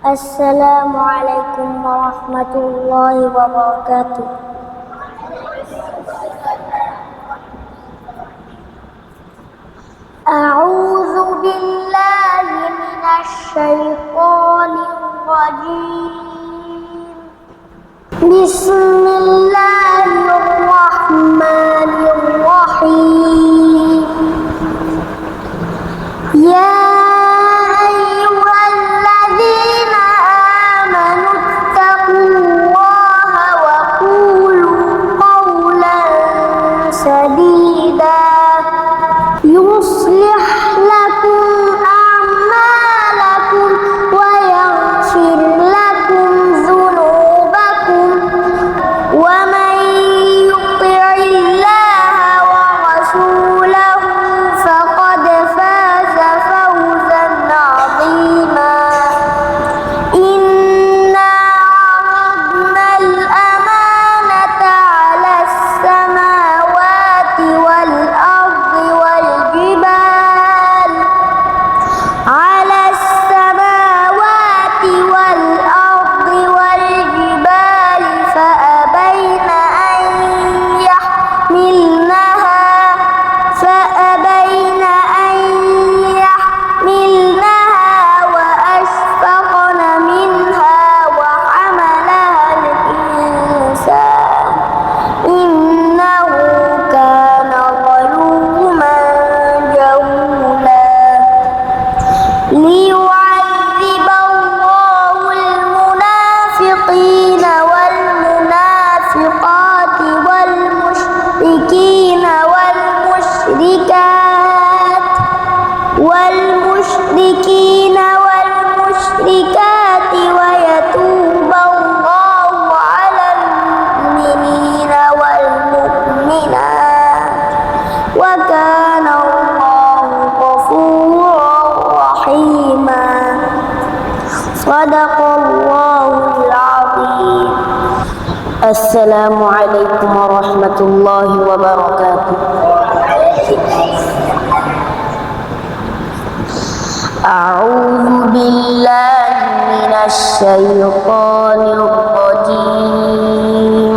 السلام عليكم ورحمة الله وبركاته. أعوذ بالله من الشيطان الرجيم. بسم الله الرحمن الرحيم. يا أيها الذين آمنوا اتقوا الله وقولوا قولا سديدا يصلح لكم أعمالكم ويغفر لكم ذنوبكم ومن يطع الله ورسوله فقد فاز فوزا عظيما. إنا عرضنا الأمانة على السماوات والأرض والجبال فأبين أن يحملنها وأشفقن منها وحملها الإنسان إنه كان ظلوما جهولا. ليعذب الله المنافقين والمنافقات والمشركين والمشركات ويتوب الله على المؤمنين والمؤمنات وكان الله غفورا رحيما. صدق الله العظيم. السلام عليكم ورحمة الله وبركاته. أعوذ بالله من الشيطان الرجيم.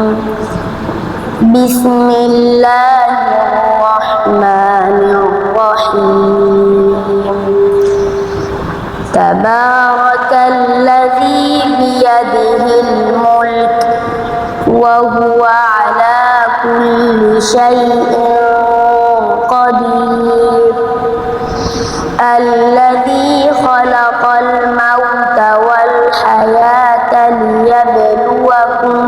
بسم الله الرحمن الرحيم. تبارك الذي بيده الملك وهو على كل شيء قدير. الذي خلق الموت والحياة ليبلوكم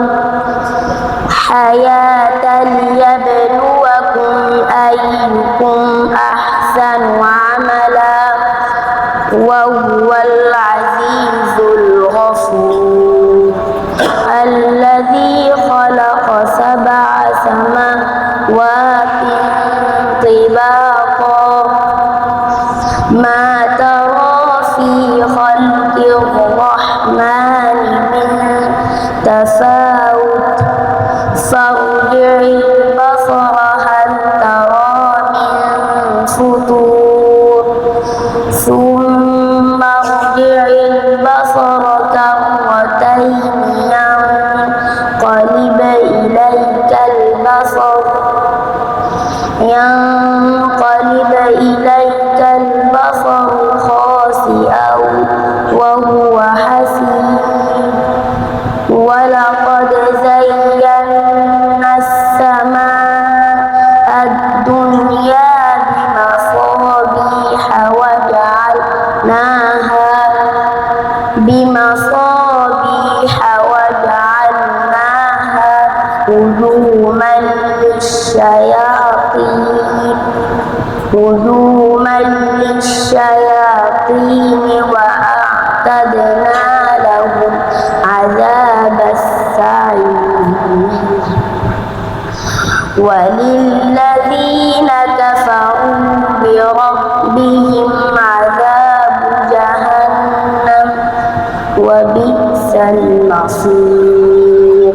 أيكم أحسن عملا وهو العزيز الغفور. الذي خلق 7 سماوات طباقا ما ترى في خلق الرحمن من تفاوت فارجع البصر هل ترى من فطور ثم ارجع البصر كرتين ينقلب إليك البصر خاسئا وهو حسير. ولقد زينا السماء الدنيا بمصابيح وجعلناها رجوما للشياطين وأعتدنا لهم عذاب السعير. وللذين كفروا بربهم عذاب جهنم وبئس المصير.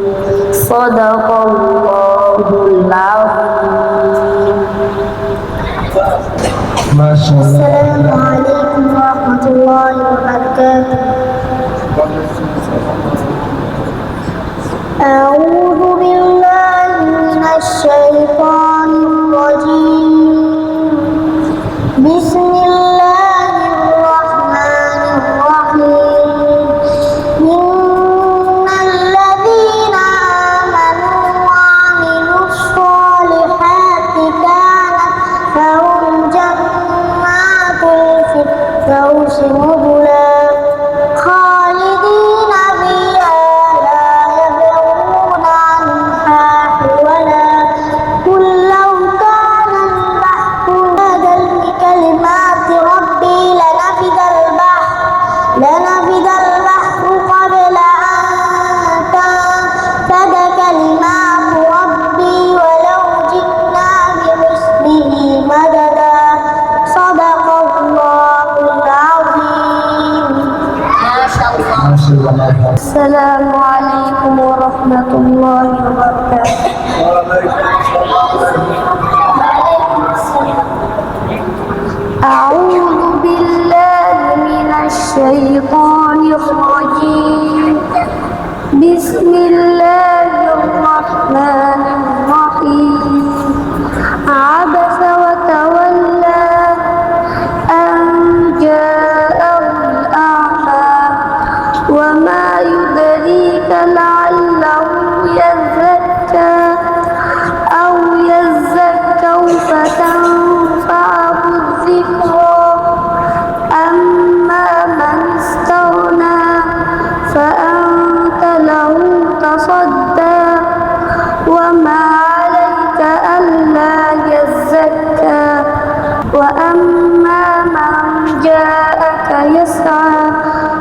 صدق الله العظيم. ما شاء الله. السلام عليكم ورحمة الله وبركاته. أعوذ بالله من الشيطان الرجيم بسم الله الرحمن الرحيم إن الذين آمنوا وعملوا الصالحات كانت لهم جنات الفردوس نزلا خالدين فيها لا يبغون عنها حولا قل لو كان البحر مدادا لكلمات ربي لنفد البحر قبل أن تنفد كلمات ربي ولو جئنا بمثله مددا صدق الله العظيم. السلام عليكم ورحمة الله وبركاته. أعوذ بالله من الشيطان الرجيم بسم الله الرحمن الرحيم عبس وتولى أن جاءه الأعمى وما يدريك لعله يزكى أو يذكر فتنفعه الذكرى أما من استغنى فأنت له تصدى وما عليك ألا يزكى وأما من جاءك يسعى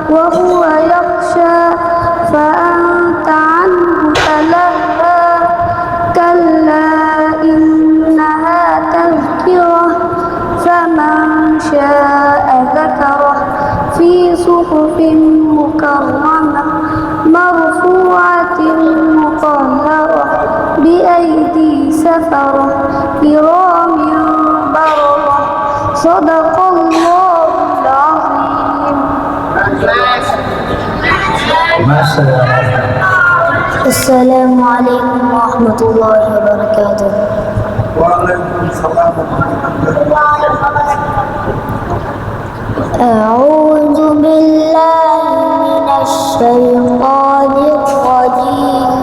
وهو يخشى فأنت عنه تلهى كلا إنها تذكرة فمن شاء ذكره في صحف مكرمة مرفوعة مطهرة بأيدي سفرة كرام بررة صدق الله العظيم. السلام عليكم ورحمة الله وبركاته. وعليكم السلام ورحمة الله. أعوذ بالله من الشيطان الرجيم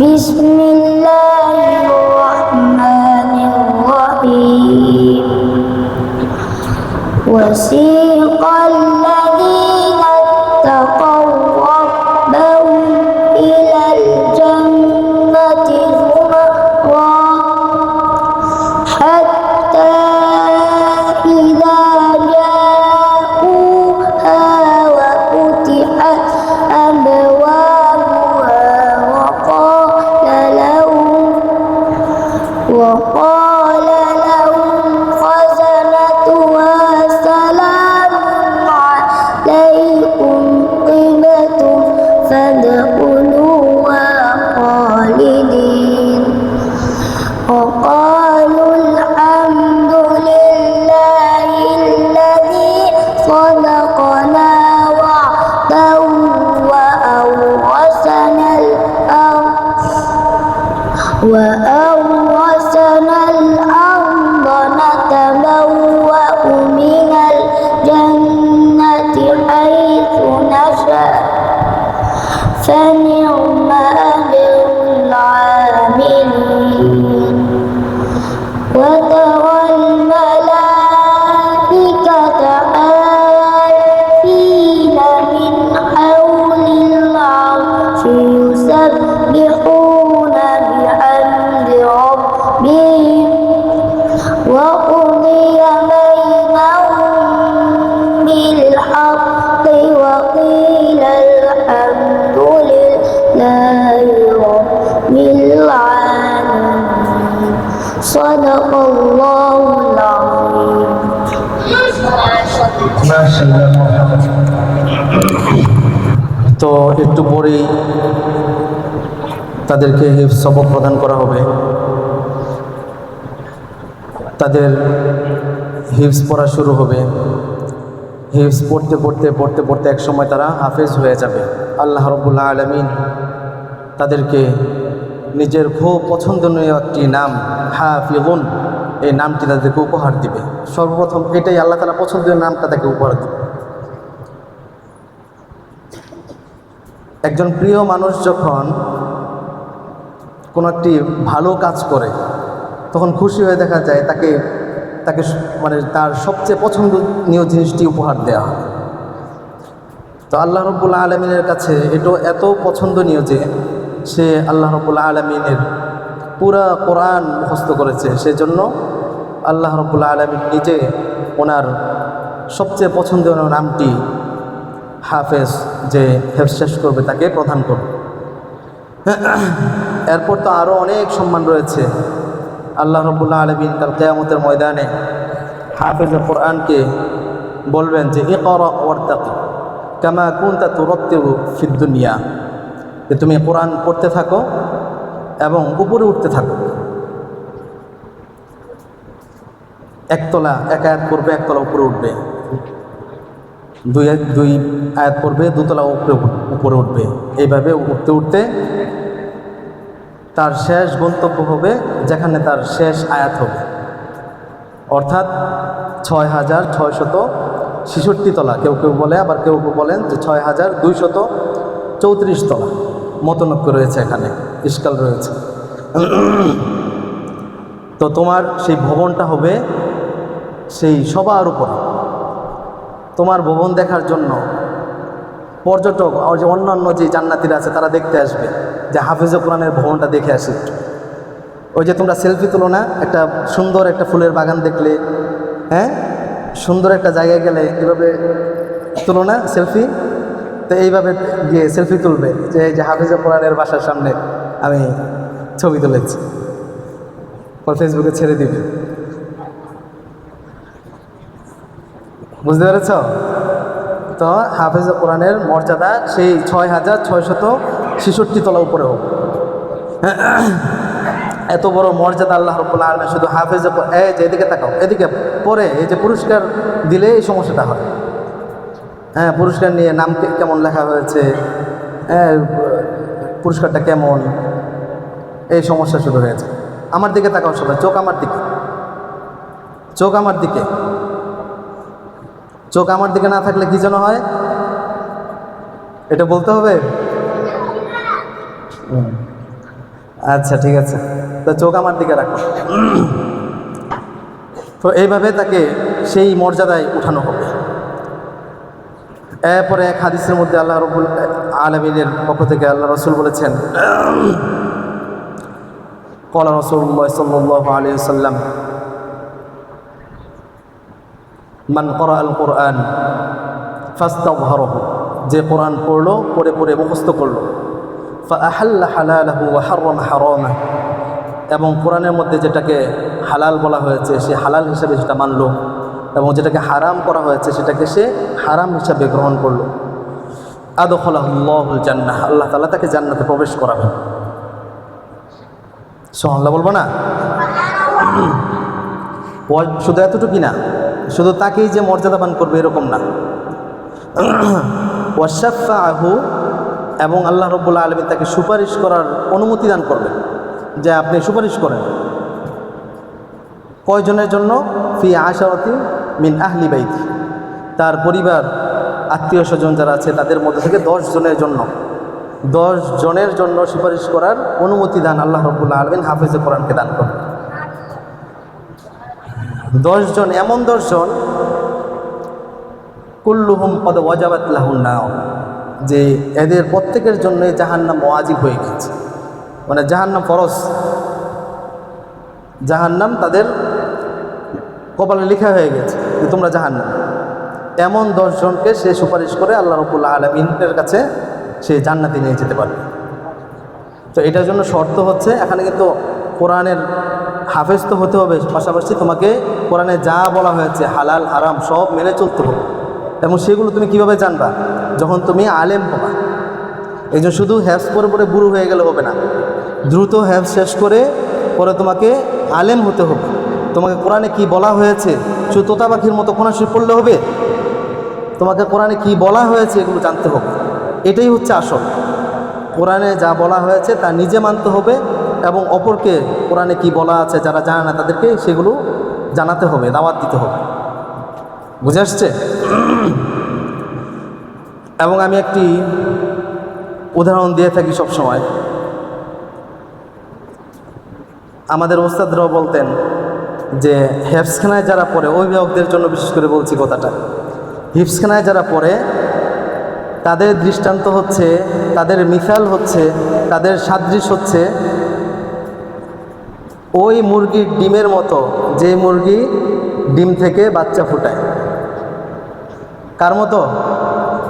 بسم الله الرحمن الرحيم وسيق الذين اتقوا ربهم إلى الجنة زمرا حتى إذا جاءوها وفتحت أبوابها وقال لهم خزنتها سلام عليكم طبتم فادخلوها خالدين وقالوا الحمد لله الذي صدقنا وعده وأورثنا الأرض نتبوأ من الجنة حيث نشاء فنعم أجر العاملين وترى الملائكة حافين من حول العرش يسبحون بحمد ربهم وقضي بينهم بالحق وقيل الحمد لله رب العالمين صدق الله العظيم. তো একটু পরেই তাদেরকে হিফজ সবক প্রদান করা হবে। তাদের হিফজ পড়া শুরু হবে। হিফজ পড়তে পড়তে পড়তে পড়তে এক সময় তারা হাফেজ হয়ে যাবে। আল্লাহ রাব্বুল আলামিন তাদেরকে নিজের খুব পছন্দনীয় একটি নাম হাফিজুন, এই নামটি তাদেরকে উপহার দিবে। সর্বপ্রথম এটাই আল্লাহ তাআলা পছন্দের নামটা তাকে উপহার দিবে। একজন প্রিয় মানুষ যখন কোনো একটি ভালো কাজ করে তখন খুশি হয়ে দেখা যায় তাকে তাকে মানে তার সবচেয়ে পছন্দনীয় জিনিসটি উপহার দেওয়া হয়। তো আল্লাহ রাব্বুল আলামিনের কাছে এটা এত পছন্দনীয় যে সে আল্লাহ রাব্বুল আলামিনের পুরা কোরআন মুখস্থ করেছে। সেজন্য আল্লাহ রাব্বুল আলামিন নিজে ওনার সবচেয়ে পছন্দনীয় নামটি হাফেজ, যে হেফজ শেষ করবে তাকে প্রদান করবে। এরপর তো আরও অনেক সম্মান রয়েছে। আল্লাহ রাব্বুল আলামিন কাল কিয়ামতের ময়দানে হাফেজ কোরআনকে বলবেন যে ইকরা ওয়ারতাকি কামা কুনতা তুরাত্তিলু ফিদ দুনিয়া, যে তুমি কোরআন পড়তে থাকো এবং উপরে উঠতে থাকো। একতলা এক আয়াত পড়বে, একতলা উপরে উঠবে, দুই আয়াত পড়বে, দুতলা উপরে উঠবে। এইভাবে উঠতে উঠতে তার শেষ গন্তব্য হবে যেখানে তার শেষ আয়াত হবে, অর্থাৎ ৬,৬৬৬ তলা। কেউ কেউ বলে, আবার কেউ কেউ বলেন যে ৬,২৩৪ তলা। মতনৈক্য রয়েছে, এখানে ইশকাল রয়েছে। তো তোমার সেই ভবনটা হবে সেই সবার উপরে। তোমার ভবন দেখার জন্য পর্যটক আর যে অন্যান্য যে জান্নাতীরা আছে তারা দেখতে আসবে যে হাফেজ কোরআনের ভবনটা দেখে আসে। ওই যে তোমরা সেলফি তুলো না, একটা সুন্দর একটা ফুলের বাগান দেখলে, হ্যাঁ, সুন্দর একটা জায়গায় গেলে এভাবে তুলো না সেলফি? তো এইভাবে গিয়ে সেলফি তুলবে যে এই যে হাফেজ কোরআনের বাসার সামনে আমি ছবি তুলেছি, ফেসবুকে ছেড়ে দিবে। বুঝতে পেরেছ? তো হাফেজ কোরআনের মর্যাদা সেই ৬,৬৬৬ তলা উপরে হোক। এত বড় মর্যাদা আল্লাহ রাব্বুল আলামিন শুধু হাফেজ, এই যে এদিকে তাকাও, এদিকে পরে এই যে পুরস্কার দিলে এই সমস্যাটা হয়। হ্যাঁ, পুরস্কার নিয়ে নাম কেমন লেখা হয়েছে, হ্যাঁ, পুরস্কারটা কেমন, এই সমস্যা শুরু হয়েছে। আমার দিকে তাকাও সবাই, চোখ আমার দিকে, চোখ আমার দিকে। চোখ আমার দিকে না থাকলে কি যেন হয়, এটা বলতে হবে? আচ্ছা, ঠিক আছে, তো চোখ আমার দিকে রাখো। তো এইভাবে তাকে সেই মর্যাদায় উঠানো হবে। এরপরে এক হাদিসের মধ্যে আল্লাহ রাব্বুল আলামিনের পক্ষ থেকে আল্লাহ রাসূল বলেছেন, ক্বালা রাসূলুল্লাহ সাল্লাল্লাহু আলাইহি ওয়াসাল্লাম, মান ক্বারা আল কোরআন ফাস্তাযহারাহু, যে কোরআন পড়লো, পড়ে পড়ে মুখস্থ করলো, ফাআহাল্লা হালালাহু ওয়া হারামা হারামাহু, এবং কোরআনের মধ্যে যেটাকে হালাল বলা হয়েছে সে হালাল হিসাবে সেটা মানলো, এবং যেটাকে হারাম করা হয়েছে সেটাকে সে হারাম হিসাবে গ্রহণ করলো, আদখালাহুল্লাহুল জান্নাহ, আল্লাহ তাআলা তাকে জান্নাতে প্রবেশ করাবেন। সুবহানাল্লাহ বলবো না? শুধু এতটুকুই না, শুধু তাকেই যে মর্যাদাবান করবে এরকম না, ওয়াশাফাআহু, এবং আল্লাহ রাব্বুল আলামিন তাকে সুপারিশ করার অনুমতি দান করবেন, যে আপনি সুপারিশ করেন। কয়জনের জন্য? ফি আশারাতি মিন আহলি বাইতি, তার পরিবার আত্মীয় স্বজন যারা আছে তাদের মধ্যে থেকে 10 জনের জন্য, 10 জনের জন্য সুপারিশ করার অনুমতি দান আল্লাহ রাব্বুল আলামিন হাফেজে কোরআনকে দান করেন। 10 জন, এমন 10 জন, কুল্লুহুম কদ ওয়াজাবাত লাহুন নার, যে এদের প্রত্যেকের জন্য জাহান্নাম ওয়াজিব হয়ে গেছে, মানে জাহান্নাম ফরজ, জাহান্নাম তাদের কপালে লেখা হয়ে গেছে যে তোমরা জাহান্নাম। এমন 10 জনকে সে সুপারিশ করে আল্লাহ রাব্বুল আলামিনের কাছে সে জান্নাতে নিয়ে যেতে পারবে। তো এটার জন্য শর্ত হচ্ছে, এখানে কিন্তু কোরআনের হাফেজ তো হতে হবে, পাশাপাশি তোমাকে কোরআনে যা বলা হয়েছে হালাল হারাম সব মেনে চলতে হবে। এবং সেগুলো তুমি কিভাবে জানবা? যখন তুমি আলেম হবা। এই জন্য শুধু হ্যাফজ পরে পরে বুড়ো হয়ে গেলে হবে না, দ্রুত হ্যাফজ শেষ করে পরে তোমাকে আলেম হতে হবে। তোমাকে কোরআনে কি বলা হয়েছে শুধু তোতা পাখির মতো কোরআন শরীফ পড়লে হবে? তোমাকে কোরআনে কি বলা হয়েছে এগুলো জানতে হবে। এটাই হচ্ছে আসল। কোরআনে যা বলা হয়েছে তা নিজে মানতে হবে এবং অপরকে কোরআনে কি বলা আছে যারা জানে না তাদেরকে সেগুলো জানাতে হবে, দাওয়াত দিতে হবে। বুঝে আসছে? এবং আমি একটি উদাহরণ দিয়ে থাকি সব সময়। আমাদের ওস্তাদরাও বলতেন যে হেফজখানায় যারা পড়ে, অভিভাবকদের জন্য বিশেষ করে বলছি কথাটা, হিফজখানায় যারা পড়ে তাদের দৃষ্টান্ত হচ্ছে, তাদের মিসাল হচ্ছে, তাদের সাদৃশ হচ্ছে ওই মুরগির ডিমের মতো, যে মুরগি ডিম থেকে বাচ্চা ফোটায়। কার মতো?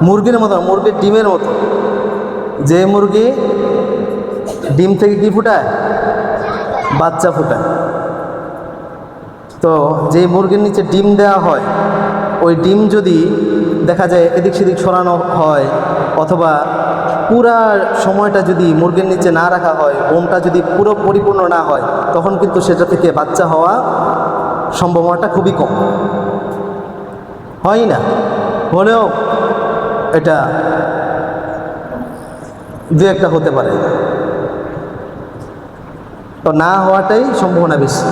মুরগির মতো, মুরগির ডিমের মতো। যে মুরগি ডিম থেকে কি ফোটায়? বাচ্চা ফোটায়। তো যে মুরগির নিচে ডিম দেওয়া হয়, ওই ডিম যদি দেখা যায় এদিক সেদিক সরানো হয় অথবা পুরা সময়টা যদি মুরগির নিচে না রাখা হয়, ওমটা যদি পুরো পরিপূর্ণ না হয়, তখন কিন্তু সেটা থেকে বাচ্চা হওয়া সম্ভাবনাটা খুবই কম। হয় না? হলেও এটা দু একটা হতে পারে, তো না হওয়াটাই সম্ভাবনা বেশি।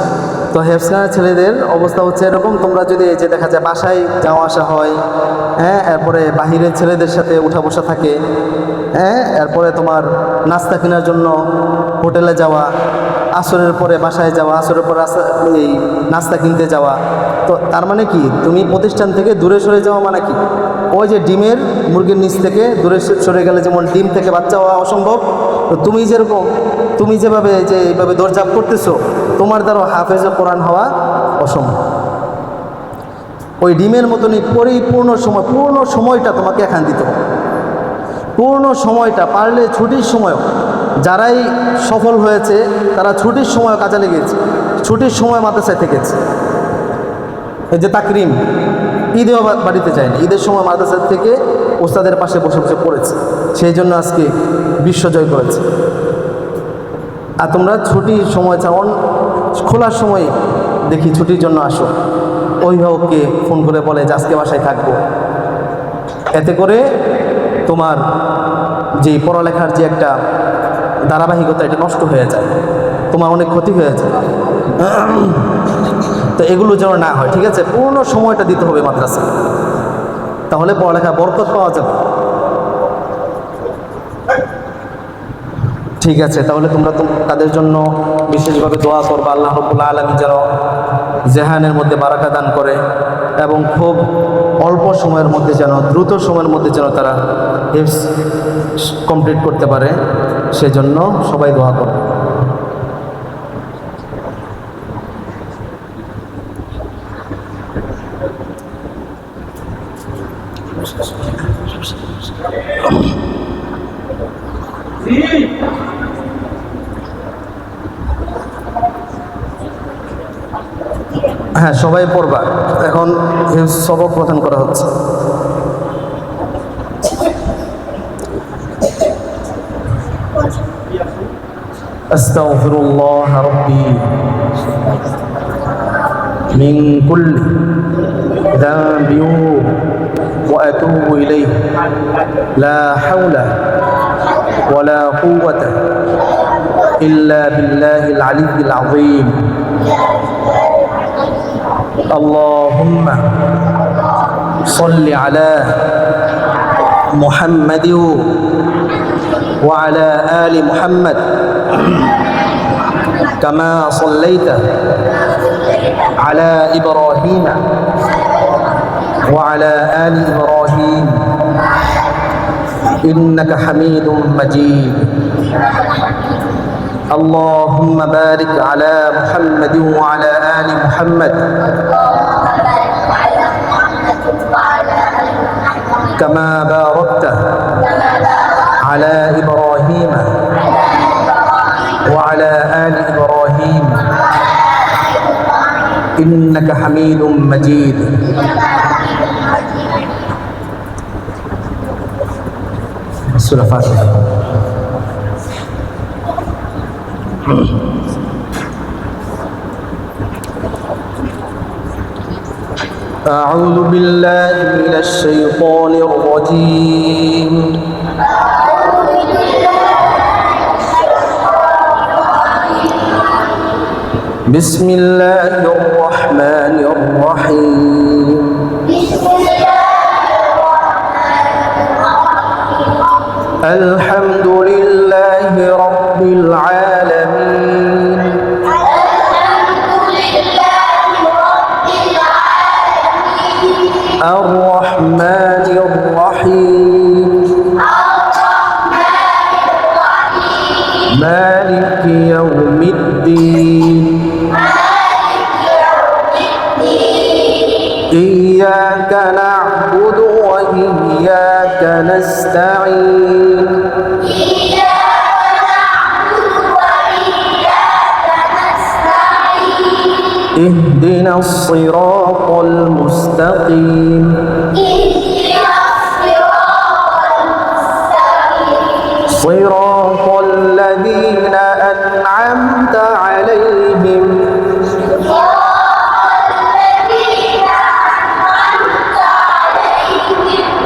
তো হেফজখানার ছেলেদের অবস্থা হচ্ছে এরকম। তোমরা যদি এই যে দেখা যায় বাসায় যাওয়া আসা হয়, হ্যাঁ, এরপরে বাহিরের ছেলেদের সাথে উঠা বসা থাকে, হ্যাঁ, এরপরে তোমার নাস্তা কেনার জন্য হোটেলে যাওয়া, আসরের পরে বাসায় যাওয়া, আসরের পরে এই নাস্তা কিনতে যাওয়া। তো তার মানে কি, তুমি প্রতিষ্ঠান থেকে দূরে সরে যাওয়া মানে কি? ওই যে ডিমের মুরগির নিচ থেকে দূরে সরে গেলে যেমন ডিম থেকে বাচ্চা হওয়া অসম্ভব, তো তুমি যেরকম, তুমি যেভাবে যে এইভাবে দৌড়ঝাঁপ করতেছো, তোমার দ্বারা হাফেজে কোরআন হওয়া অসম্ভব। ওই ডিমের মতনই পরিপূর্ণ সময়, পূর্ণ সময়টা তোমাকে এখান দিতে হবে। পূর্ণ সময়টা, পারলে ছুটির সময়ও, যারাই সফল হয়েছে তারা ছুটির সময় কাজে লেগেছে, ছুটির সময় মাদ্রাসায় থেকেছে। এই যে তাকরিম, ঈদেও বাড়িতে যায়নি, ঈদের সময় মাদ্রাসা থেকে ওস্তাদের পাশে বসে বসে পড়েছে, সেই জন্য আজকে বিশ্বজয় করেছে। আর তোমরা ছুটির সময় ছাড়া খোলার সময় দেখি ছুটির জন্য আসো, অভিভাবককে ফোন করে বলে যে আজকে বাসায় থাকবো। এতে করে তোমার যে পড়ালেখার যে একটা ধারাবাহিকতা, এটা নষ্ট হয়ে যায়, তোমার অনেক ক্ষতি হয়ে যায়। তো এগুলো যেন না হয়, ঠিক আছে? পূর্ণ সময়টা দিতে হবে মাদ্রাসা, তাহলে পড়ালেখা বরকত পাওয়া যাবে। ঠিক আছে, তাহলে তোমরা তাদের জন্য বিশেষভাবে দোয়া করবা, আল্লাহ রাব্বুল আলামিন যেন জেহানের মধ্যে বারাকা দান করে এবং খুব অল্প সময়ের মধ্যে যেন, দ্রুত সময়ের মধ্যে যেন তারা হিফজ কমপ্লিট করতে পারে, সেজন্য সবাই দোয়া করবে। হ্যাঁ, সবাই পড়বা। এখন সবক প্রদান করা হচ্ছে। আস্তাগফিরুল্লাহ রাব্বি মিন কুল্লি যামবিন ওয়া আতুবু ইলাইহি লা হাওলা ওয়ালা কুওয়াতা ইল্লা বিল্লাহিল আলিয়্যিল আযীম। اللهم صل على محمد وعلى آل محمد كما صليت على إبراهيم وعلى آل إبراهيم إنك حميد مجيد. اللهم بارك على محمد وعلى آل محمد كما باركت على إبراهيم وعلى آل إبراهيم إنك حميد مجيد. سورة فاتحة. أعوذ بالله من الشيطان الرجيم بسم الله الرحمن الرحيم الحمد لله رب العالمين الرحمن الرحيم مالك يوم الدين إياك نعبد وإياك نستعين اهدنا الصراط المستقيم صراط الذين أنعمت عليهم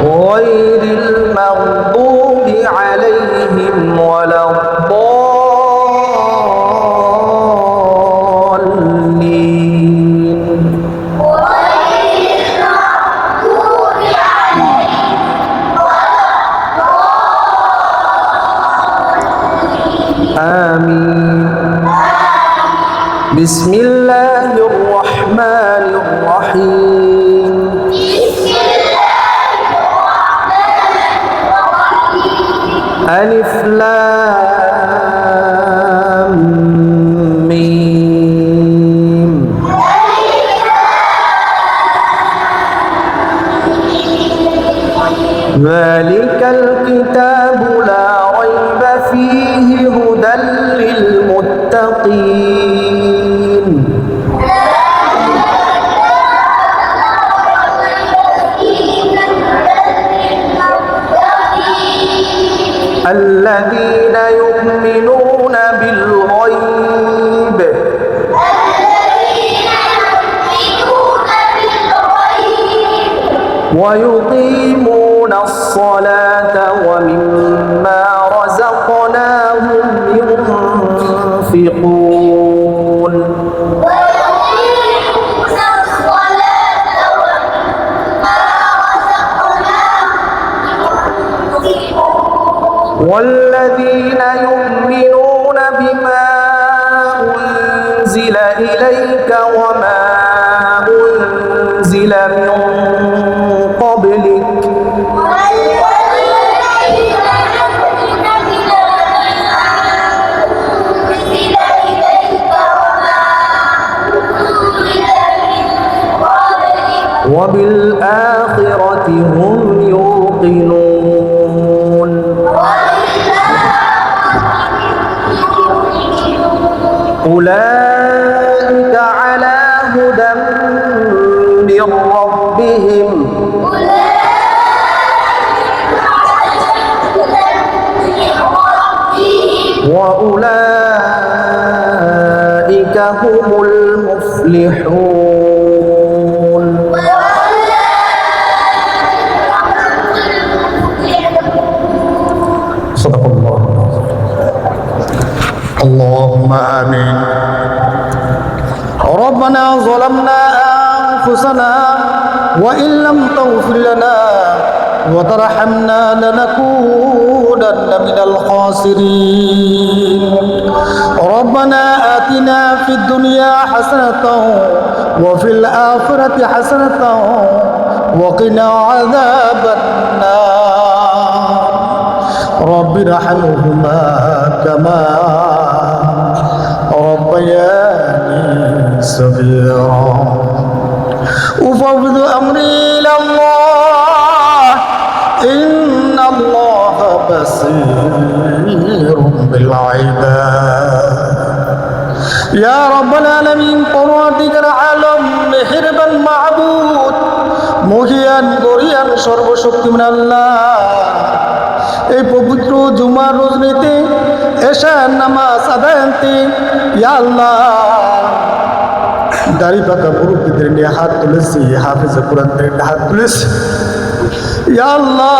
غير المغضوب عليهم ولا الضالين آمين بسم الله الرحمن الرحيم ألف لام ميم ذلك الكتاب لا ريب فيه هدى للمتقين الذين يؤمنون بالغيب ويقيمون الصلاة ومما رزقناهم ينفقون والذين يؤمنون بما أنزل إليك وما أنزل من قبلك وبالآخرة هم يوقنون أولئك على هدى من ربهم وأولئك هم المفلحون صدق الله. اللهم آمين. ربنا ظلمنا أنفسنا وإن لم تغفر لنا وترحمنا لنكونن من الخاسرين. ربنا آتنا في الدنيا حسنة وفي الآخرة حسنة وقنا عذاب النار. رب ارحمهما كما ربياني صغيرا. أفوض أمري إلى الله إن الله بصير بالعباد. يا رب العالمين পরওয়ারদিগার আলম মেহেরবান মাবুদ মহিয়ান গরিয়ান সর্বশক্তিমান আল্লাহ, এই পবিত্র জুমার রজনীতে এশার নামাজ আদায়ন্তে ইয়া আল্লাহ দাড়ি পাকা মুরব্বীদের নিয়ে হাত তুলেছি, হাফিজ কোরআনদের নিয়ে হাত তুলেছি। ইয়া আল্লাহ,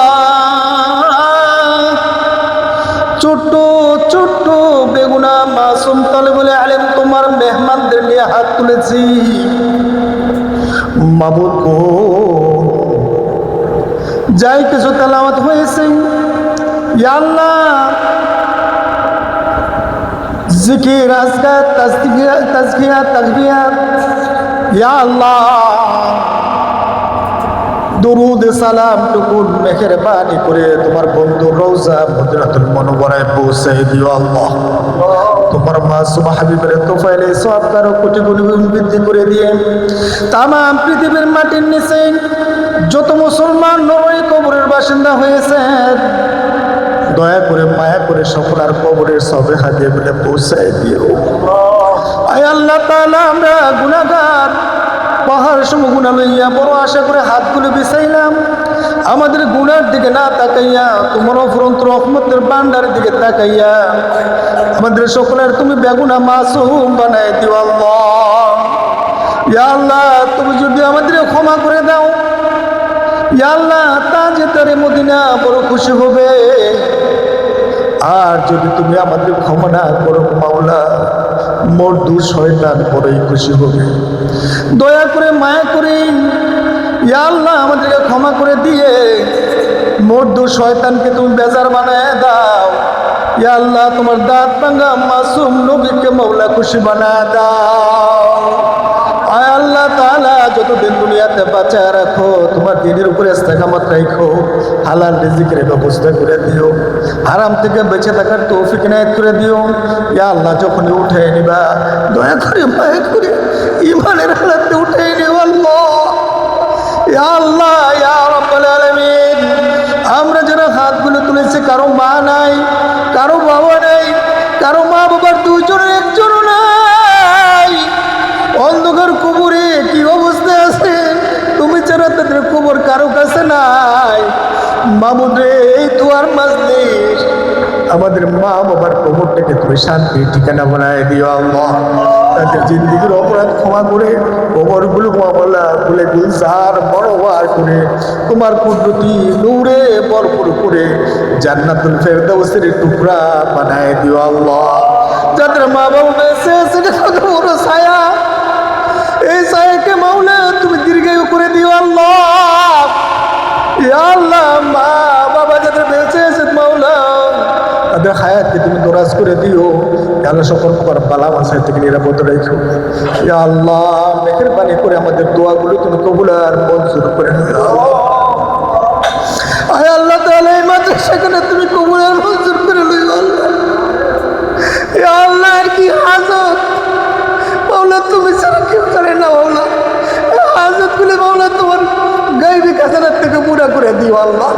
ছোট্ট ছোট্ট বেগুনা মাসুম তালেবুল ইলম তোমার মেহমানদের নিয়ে হাত তুলেছি। মাবুদ গো, যাই কিছু তেলাওয়াত হয়েছে ইয়া আল্লাহ, জিকির, আজকার, তাজকিয়া, তাকবিয়াত, ইয়া আল্লাহ, দুরুদ সালাম টুকুন মেহেরবানি করে তোমার বন্ধু রওজা মদিনাতুল মুনাওয়ারায় পৌঁছে দিও আল্লাহ। তোমার মাসুম হাবিবের তোফাইলে সওয়াবকার কোটি কোটি গুণ বৃদ্ধি করে দিয়ে তামাম পৃথিবীর মাটির নিচে যত মুসলমান নরই কবরের বাসিন্দা হয়েছে, দয়া করে মায়া করে সকলার কবরের সবে হাতে বলে পৌঁছায় দিও। আয় আল্লাহ তাআলা, আমরা গুনাহগার, পাহাড় সম গুনাহ লইয়া বড় আশা করে হাতগুলো বিছাইলাম, আমাদের গুনার দিকে না তাকাইয়া তোমার অফুরন্ত রহমতের ভান্ডারের দিকে তাকাইয়া আমাদের সকলের তুমি বেগুনা মাসুম বানায় দিও আল্লাহ। ইয়া আল্লাহ, তুমি যদি আমাদের ক্ষমা করে দাও, ইয়া আল্লাহ, তাজেদারে মদিনা বড় খুশি হবে। আর যদি তুমি আমাদের ক্ষমা না করো মাওলা, মর্দু শয়তান বড়ই খুশি হবে। দয়া করে মায়া করে ইয়া আল্লাহ আমাদেরকে ক্ষমা করে দিয়ে মর্দু শয়তানকে তুমি বেজার বানায় দাও। ইয়া আল্লাহ, তোমার দাঁত ভাঙা মাসুম নবীকে মাওলা খুশি বানায় দাও। আয় আল্লাহ তাআলা, যতদিন দুনিয়াতে বাঁচায় রাখো, তোমার দিনের উপরে ইস্তেকামত রাখো, হালাল রিজিকের ব্যবস্থা করে দিও, হারাম থেকে বেঁচে থাকার তৌফিক ইনায়েত করে দিও। ইয়া আল্লাহ, যখনই উঠে নিবা দয়া করে মায়া করে ঈমানের হালাতে উঠে নিও আল্লাহ। ইয়া আল্লাহ, ইয়া রাব্বুল আলামিন, আমরা যারা হাতগুলো তুলেছি, কারো মা নাই, কারো বাবা নাই, কারো মা বাবার দুজনের একজনও নাই, অন্ধকার কবরে কি অবস্থায় আছে, তুমি ছাড়া তাদের কবর কারো কাছে নাই। মামুদ রে, এই দুয়ার মাজলিস আমাদের মা বাবার কবরটাকে তুমি শান্তির ঠিকানা বানায় দিও আল্লাহ। তাদের জিন্দিগির অপরাধ ক্ষমা করে কবরগুলো মামলা বলে গুলজার বড়বার করে তোমার কুদরতি নূরে ভরপুর করে জান্নাতুল ফেরদাউসের টুকরা বানায় দিও আল্লাহ। যাদের মা বাবা বেঁচে আছে কত বড় ছায়া, এই ছায়াকে মাওলা তুমি দীর্ঘায়ু করে দিও আল্লাহ। ইয়া আল্লাহ, মা বাবা যাদের বেঁচে আছে মাওলা তাদের হায়াতকে তুমি দরাজ করে দিও। আল্লাহ, সকল প্রকার বালা মাসায় থেকে নিরাপদ রেখো। ইয়া আল্লাহ, মেহেরবানি করে আমাদের দোয়াগুলো তুমি কবুল আর মঞ্জুর করে নিও। আয় আল্লাহ তাআলা, এই মাদ্রাসাখানে তুমি কবুল আর মঞ্জুর করে নিও আল্লাহ। ইয়া আল্লাহ, আর কি হাজত মাওলা, তুমি ছাড়া কেউ জানে না মাওলা। হাজত গুলো মাওলা তোমার গায়বী খাজানার থেকে পুরা করে দিও আল্লাহ।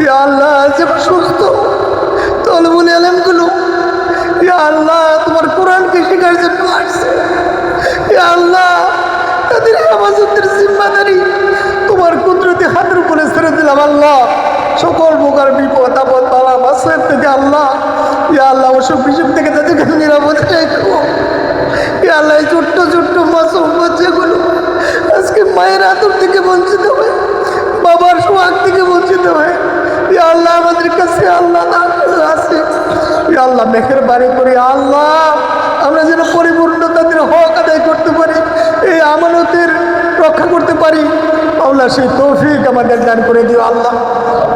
ইয়া আল্লাহ, যে সুস্থ তালেবুল ইলমগুলো ইয়া আল্লাহ তোমার কোরআনকে শেখার জন্য আসছে, ইয়া আল্লাহ তাদের হেফাজতের জিম্মাদারি তোমার কুদরতি হাতের উপরে ছেড়ে দিলাম আল্লাহ। সকল প্রকার বিপদ আপদ বালা মাসের থেকে আল্লাহ, ইয়া আল্লাহ অসুখ বিসুখ থেকে তাদেরকে নিরাপদে রেখো। ইয়া আল্লাহ, এই ছোট্ট ছোট্ট মাসুম বাচ্চাগুলো আজকে মায়ের আদর থেকে বঞ্চিত হয়, বাবার সোহাগ থেকে বঞ্চিত হয়। ইয়া আল্লাহ, আমাদের কাছে আল্লাহ আছে, ইয়া আল্লাহ মেহেরবানি করে আল্লাহ আমরা যেন পরিপূর্ণ তাদের হক আদায় করতে পারি, এই আমানতের রক্ষা করতে পারি আল্লাহ, সেই তৌফিক আমাদের দান করে দিও আল্লাহ।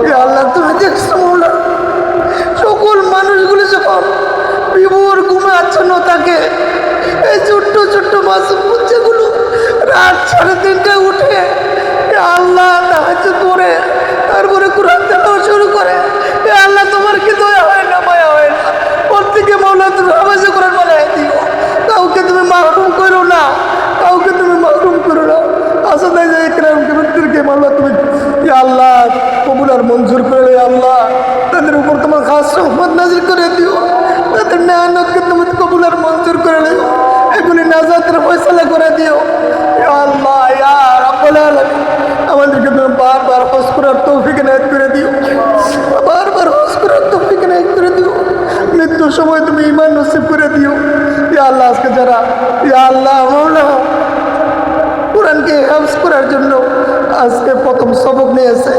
ইয়া আল্লাহ, তুমি দেখছো মাওলা সকল মানুষগুলো যখন বিভোর ঘুমে আচ্ছন্ন থাকে, এই ছোট্ট ছোট্ট মাসুম বাচ্চাগুলো রাত 3:30টায় উঠে আল্লাহ তাহাজ্জুদ পড়ে তারপরে কোরআন তেলাওয়াত শুরু করে। আল্লাহ, তোমার কি দয়া হয় না, মায়া হয় না? প্রত্যেকে মাওলা তুমি হাফেজে কোরআন বানায় দিও, কাউকে তুমি মাহরুম করো না, কাউকে তুমি মাহরুম করো না। আসাদাই যায় ইকরামকে প্রত্যেককে মাওলা তুমি ইয়া আল্লাহ কবুল আর মঞ্জুর করে আল্লাহ, তাদের উপর তোমার খাস রহমত নাজিল করে দিও, তাদের মেহনতকে তুমি কবুল আর মঞ্জুর করে নিও, এগুলি নাজাতের ফয়সালা করে দিও। ইয়া আল্লাহ, ইয়া রাব্বুল আলামিন, আমাদেরকে তুমি বারবার হজ করার তৌফিক ইনায়েত করে দিও, বারবার হজ করার তৌফিক ইনায়েত করে দিও, মৃত্যুর সময় তুমি ঈমান নসিব করে দিও। ইয়া আল্লাহ, আজকে যারা ইয়া আল্লাহ মাওলা হাফজ করার জন্য আজকে প্রথম সবক নিয়েছে।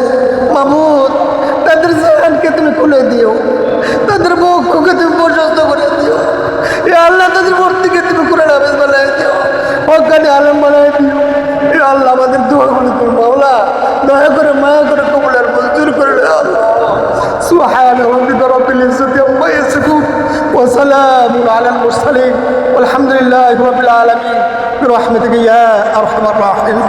মাহমুদ, তাদের জাহানকে তুমি খুলে দিও, তাদের বক্ষকে তুমি প্রশস্ত করে দিও। এ আল্লাহ, তাদের মূর্তিকে তুমি কোরআন হাফেজ বানাই দিও, হক্কানি আলেম বানাই দিও। এ আল্লাহ, আমাদের দোয়াগুলো তুমি মাওলা দয়া করে মায়া করে কবুলের মঞ্জুর করে নে আল্লাহ। সুবহান রাব্বিকা রাব্বিল ইজ্জাতি আম্মা ইয়াসিফুন ওয়া সালামুন আলাল মুরসালিন ওয়ালহামদুলিল্লাহি রাব্বিল আলামিন বিরহমাতিকা ইয়া আরহামার রাহিমিন।